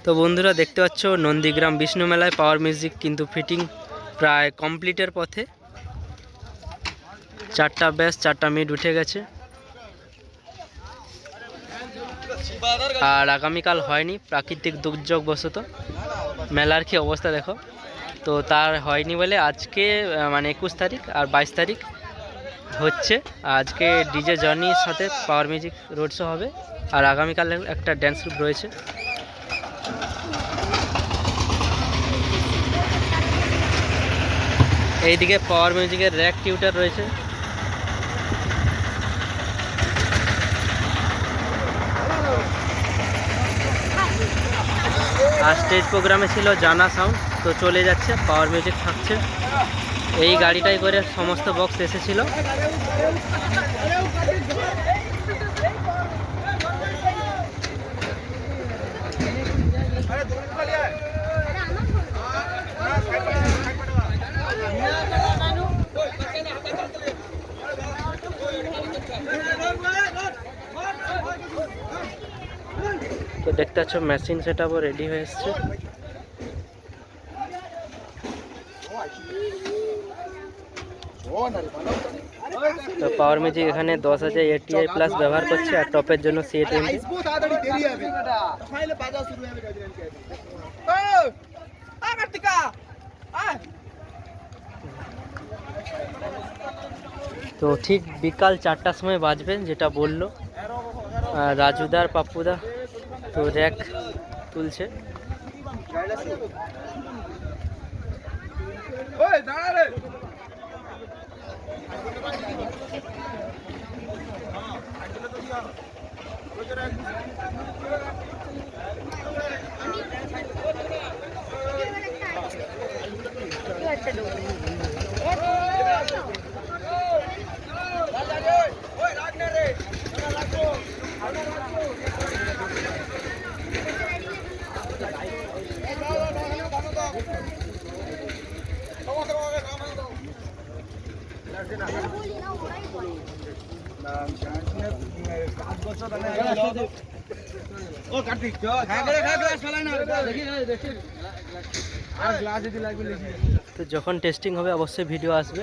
তো বন্ধুরা দেখতে পাচ্ছ নন্দীগ্রাম বিষ্ণু মেলায় পাওয়ার মিউজিক কিন্তু ফিটিং প্রায় কমপ্লিটের পথে। 4টা ব্যাস 4টা মিনিট উঠে গেছে, আর আগামীকাল হয়নি প্রাকৃতিক দুর্যোগ বশত। মেলার কি অবস্থা দেখো, তো তার হয়নি বলে আজকে মানে 21 তারিখ আর 22 তারিখ হচ্ছে। আজকে ডিজে জনির সাথে পাওয়ার মিউজিক রোড শো হবে, আর আগামীকাল একটা ড্যান্স গ্রুপ রয়েছে। এইদিকে পাওয়ার মিউজিকের র্যাক টিউটার রয়েছে। আর স্টেজ প্রোগ্রামে ছিল জানা সাউন্ড, তো চলে যাচ্ছে, পাওয়ার মিউজিক থাকছে। এই গাড়িটাই করে সমস্ত বক্স এসেছিল। তো দেখতে পাচ্ছ মেশিন সেটআপও রেডি হয়ে এসছে। তো পাওয়ার মিউজিক এখানে 10,000 ATI প্লাস ব্যবহার করছে, আর টপের জন্য CA20। তো ঠিক বিকাল 4টার সময় বাজবেন যেটা বললো রাজুদার পাপ্পুদা। তো র্যাক তুলছে। তো যখন টেস্টিং হবে অবশ্যই ভিডিও আসবে।